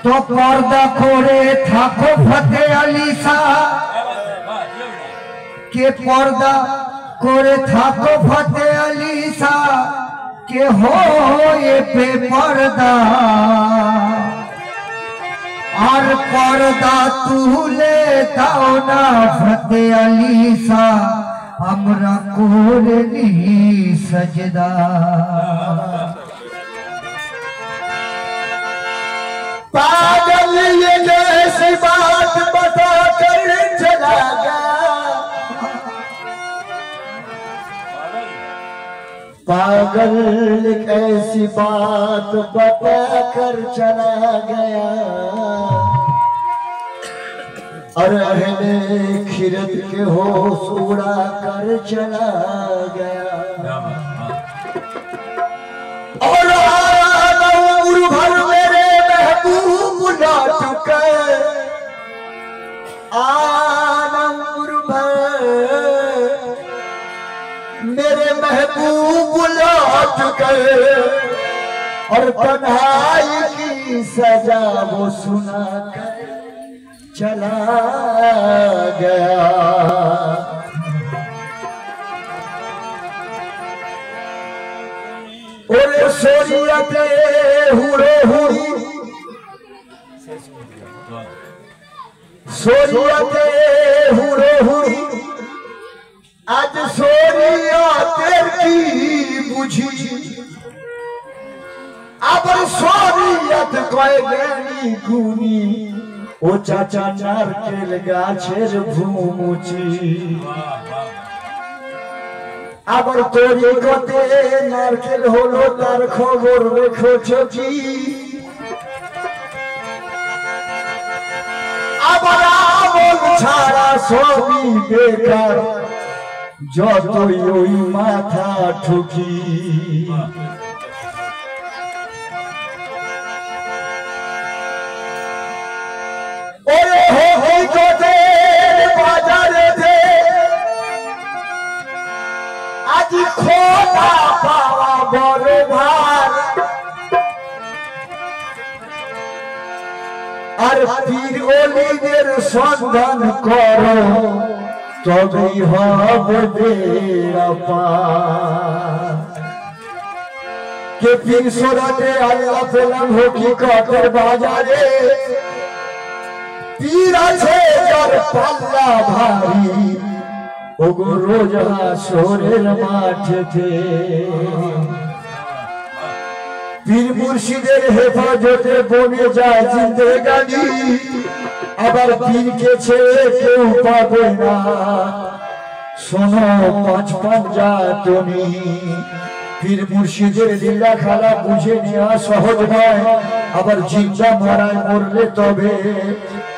तो पर्दा करे थाको फते अली शाह के पर्दा करे थाको फते अली शाह के हो ये पे पर्दा और पर्दा तू ले दाओ ना फते अली शाह हमरा कोरनी सजदा पागल ये जैसी बात बता कर चला गया, पागल एक ऐसी बात बता कर चला गया और अहले खिरत के होश उड़ा कर चला गया और भर मेरे महबूब लौट कर आनंद भर मेरे महबूब लौट कर और तन्हाई की सजा वो सुना कर चला गया। और सोरियते हुरे हुई सोरियते हुरे हुई आज सोरियते की बुझी अब सोरियत कोई गनी गुनी ओ चाचा नारकेल गाछेर भूमुची আবার তোরে কতে নারকেল হলো তার খবর রেখেছো কি আবার আমল ছাড়া সবই বেকার যতই ওই মাথা ঠুকি ওরে হই কতে বাজারে দে আজি খোলা পাওয়া বড় ভার আর পীর ওলিদের সন্ধান করো তবেই হবে বেড়া পার কে পীর সোরাতে আল্লাহ পেলাম হকিকতের বাজারে পীর আছে যার পাল্লা ভারী ওগো রোজ হাসরের মাঠে পীর মুর্শিদের হেফাজতে বনে যায় জিন্দেগানি আবার পীরকে ছেড়ে কেউ পাবে না শোনো পাঁচ পাঞ্জা তুমি পীর মুর্শিদের লীলা খেলা বুঝে নেওয়া সহজ নয় আবার জিন্দা মারায় মরলে তবে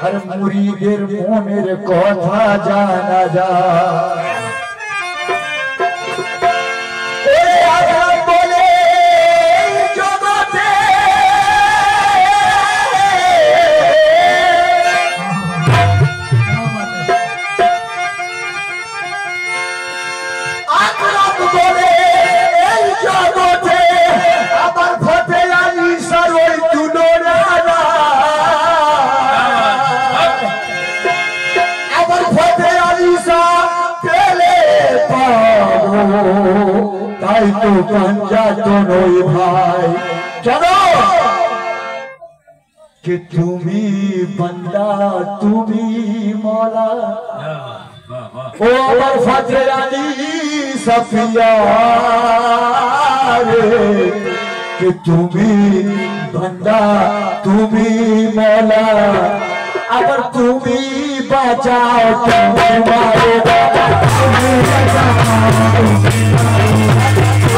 আর মুরিদের মনের কথা জানা যায় বলে জগতে कि तुमी बंदा तुमी मौला ओ अमर फतेह अली सफिया रे कि तुमी बंदा तुमी मौला अगर तुमी बचाओ तुमी मारो तुमी बचाओ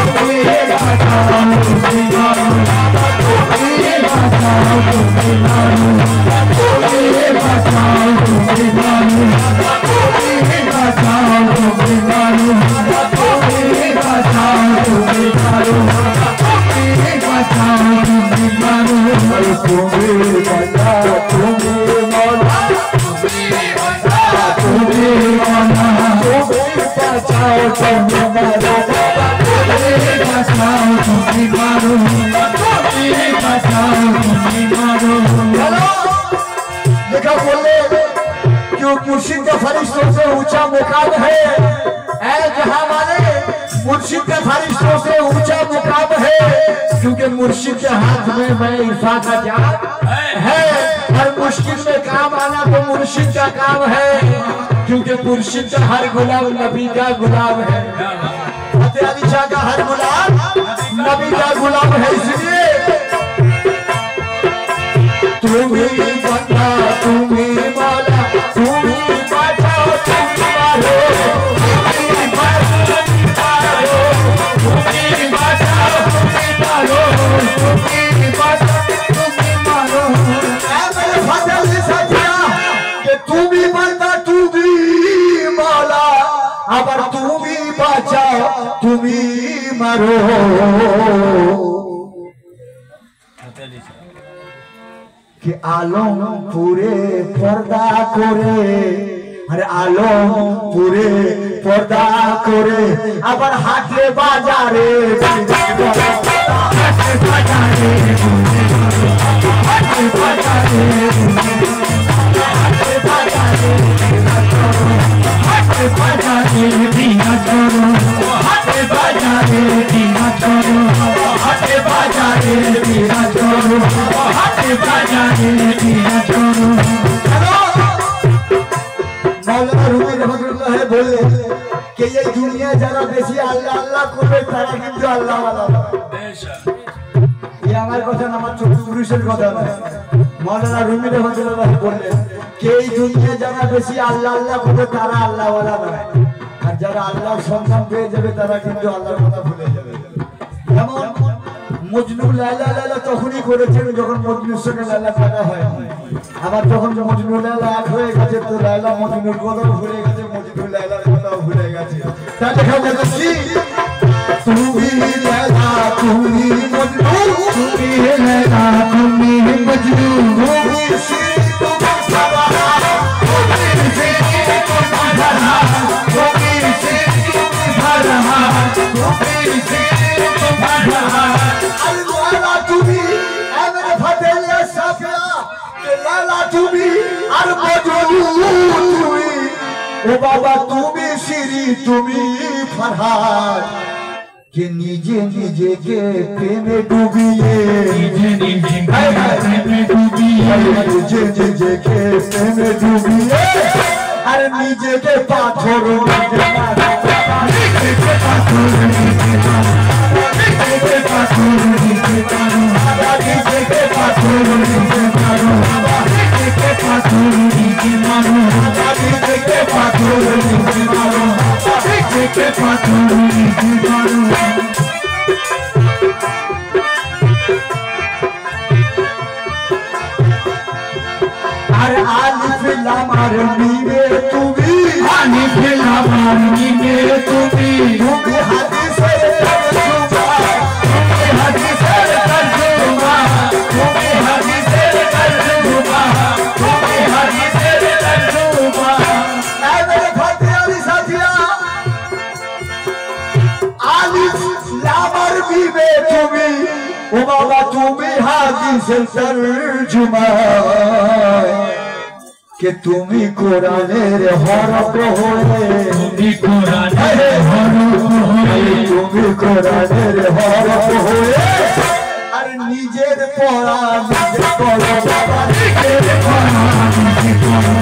तुमी बचाओ तुमी मारो तुमी बचाओ तुमी मारो तुमी बचाओ तुमी मारो तुमी बचाओ तुमी मारो तुमी बचाओ तुमी मारो तुमी बचाओ तुमी मारो तुमी बचाओ तुमी मौला तुमी बचाओ तुमी मौला तुमी बचाओ तुमी मारो तुमी बचाओ तुमी मारो तुमी बचाओ तुमी मारो। देखा बोले क्यों मुर्शिद का फरिश्तों से ऊंचा मुकाम है ऐ जहां वाले मुर्शिद का फरिश्तों से ऊंचा मुकाम है क्योंकि मुर्शिद के हाथ में मैं इरफा का जान है हर मुश्किल में काम आना तो मुर्शिद का काम है क्योंकि मुर्शिद का हर गुलाम नबी का गुलाम है फतेह अली शाह का हर गुलाम नबी का गुलाम है इसलिए तुम्ही बंदा तुम्ही मौला तुम्ही बचाओ तुम्ही मारो तुम्ही बचाओ तुम्ही बचाओ तुम्ही मारो तुम्ही बचाओ तुम्ही मारो ऐ मेरे फतेह अली साथिया कि तुम्ही बंदा तुम्ही मौला अगर तुम्ही बचाओ तुम्ही मारो कि आलम पूरे पर्दा करे अरे आलम पूरे पर्दा करे আবার হাটে বাজারে হাটে বাজারে হাটে বাজারে হাটে বাজারে হাটে বাজারে বিনা করো হাটে বাজারে বিনা করো হাটে বাজারে বিনা করো হাটে বাজারে বিনা করো। मौलाना रूमी रहमतुल्लाह बोले कि ये दुनिया जरा बेसी अल्लाह अल्लाह करे तारा किंतु अल्लाह वाला ये আমার কথা না আমার ছোট পুরুষের কথা না मौलाना रूमी रहमतुल्लाह बोले कि এই দুনিয়া যারা বেশি আল্লাহ আল্লাহ করে তারা আল্লাহ वाला নয় আর যারা আল্লাহর সন্ধান পেয়ে যাবে তারা কিন্তু আল্লাহর কথা ভুলে যাবে। যেমন মজনু লায়লা লায়লা তখনই করেছেন যখন মজনুর সঙ্গে লায়লা থাকা হয় আবার যখন মজনু লায়লা এক হয়ে গেছে তো লায়লা মজনুর কথাও ভুলে গেছে মজনু লায়লার কথাও ভুলে গেছে তা দেখা যাচ্ছে কি তুমি লায়লা তুমি মজনু তুমি লায়লা তুমি মজনু তুমি সিরি তোমার সাবাহা তুমি সিরি তোমার ভরহা তুমি সিরি তোমার ভরহা তুমি সিরি তোমার ভরহা লালা তুমি এমন ফতেহ সাফিয়া কে লালা তুমি আর মজনু তুমি ও বাবা তুমি সিরি তুমি ফরহাদ কে নিজে নিজে কে প্রেমে ডুবিয়ে নিজে নিজে প্রেমে ডুবিয়ে নিজে নিজে কে প্রেমে ডুবিয়ে আর নিজেকে পাথর নিজে মারা নিজেকে পাথর নিজে মারা নিজেকে পাথর নিজে মারা নিজেকে পাথর নিজে মারা নিজেকে পাথর নিজে মারা নিজেকে পাথর নিজে মারা নিজেকে পাথর নিজে মারা। আর আলিফ লাম আর মিমে তুমি আলিফ লাম আর মিমে তুমি তুমি হাদিসের তরজমা তুমি হাদিসের তরজমা তুমি হাদিসের তরজমা তুমি হাদিসের তরজমা এ মেরে ফতেহ আলী সাথিয়া আলিফ লাম আর মিমে তুমি ও বাবা তুমি হাদিসের তরজমা कि তুমি কোরআনের হরফ হয়ে তুমি কোরআনের হরফ হয়ে তুমি কোরআনের হরফ হয়ে আর নিজের পড়া নিজে করো বাবা নিজের পড়া নিজে করো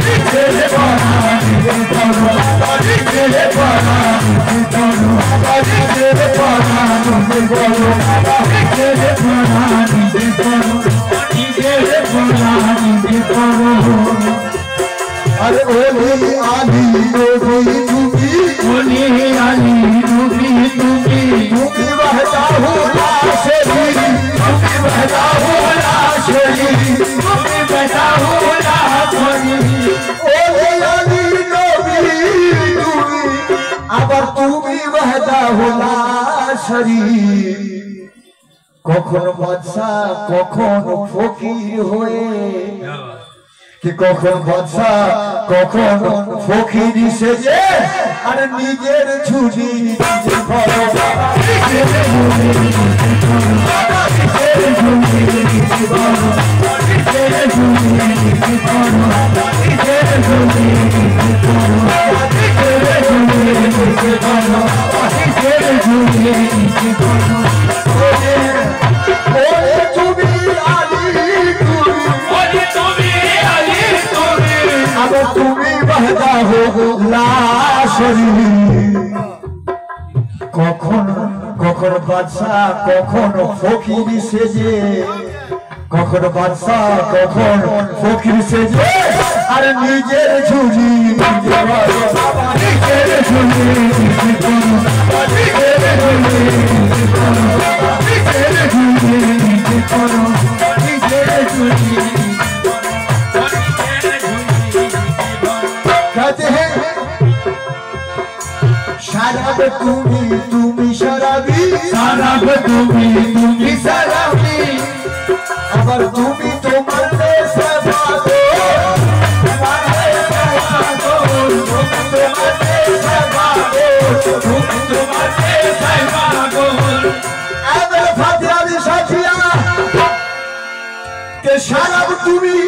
নিজের পড়া নিজে করো নিজের পড়া নিজে করো নিজের পড়া নিজে করো নিজের পড়া নিজে করো নিজের পড়া নিজে করো अरे ओली आली नबी तुम्ही ओली आली नबी तुम्ही बहता हो लाशरी तुम्ही बहता हो लाशरी तुम्ही बहता हो लाशरी ओली आली नबी तुम्ही আবার তুমি বহতা हो लाशरी কখনো বাদশা কখনো ফকির হয়ে कि कखन बादशा कखन फकीर सेजे और निजेर झुड़ी निजे करो निजेर झुड़ी निजे करो निजेर झुड़ी निजे करो निजेर झुड़ी निजे करो निजेर झुड़ी निजे करो निजेर झुड़ी निजे करो निजेर झुड़ी निजे करो ओए तुम्ही आली अब तुम्हें बहता हो लाशरी कखन कखन बादशाह कखन फकीर सेजे कखन बादशाह कखन फकीर सेजे और निजेर झुड़ी निजे करो निजेर झुड़ी निजे करो निजेर झुड़ी निजे करो निजेर झुड़ी निजे करो निजेर झुड़ी कहते हैं शराब तुम्ही शराबी शराब तुम्ही शराबी अगर तुम्ही तो मरने से भागो मरने से भागो तुम तो मरने से भागो तुम तो मरने से भागो अगर फातिहा दी साथिया के शराब तुम्ही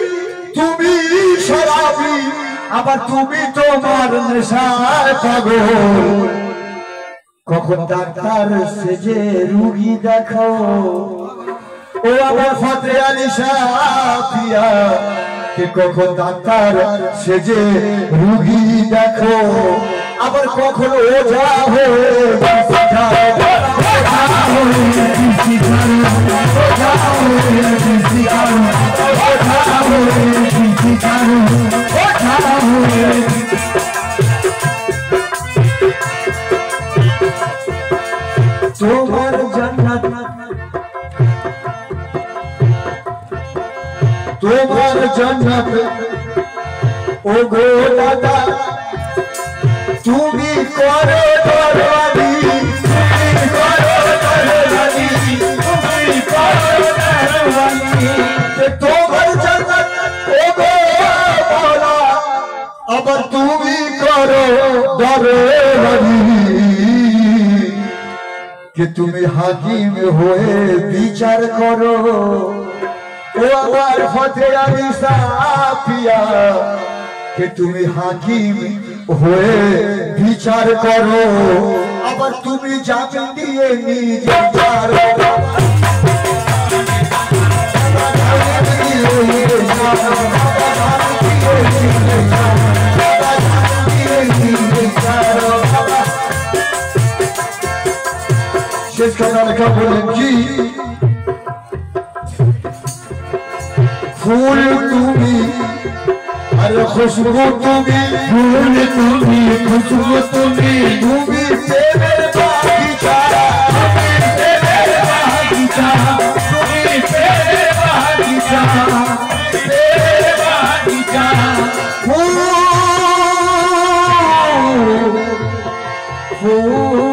शराबी আবার তুমি তোমার নেশায় পাগল কখন ডাক্তার সেজে রোগী দেখো ও আমার ফাতে আলী সাফিয়া কে কখন ডাক্তার সেজে রোগী দেখো আবার কখন ওঝা হয়ে ওঝা তোমার জান্নাত তোমার জান্নাত ও গো দাদা তুমি করো দরবারি তুমি করো দরবারি তুমি করো দরবারি তোমার জান্নাত ও গো মাওলা আবার তুমি করো দরবারি कि तुम्हें हाकिम होए विचार करो ओ अमर फतेह अली साफिया कि तुम्हें हाकिम होए विचार करो अब तुम्हें जामिन दिए निजे जारो शेष करने का बोलें जी फूल तुम्ही अरे खुशबू तुम्ही फूल तुम्ही खुशबू तुम्ही तुम्ही तेरे बागीचा तुम्ही तेरे बागीचा तुम्ही तेरे बागीचा तेरे बागीचा फूल फूल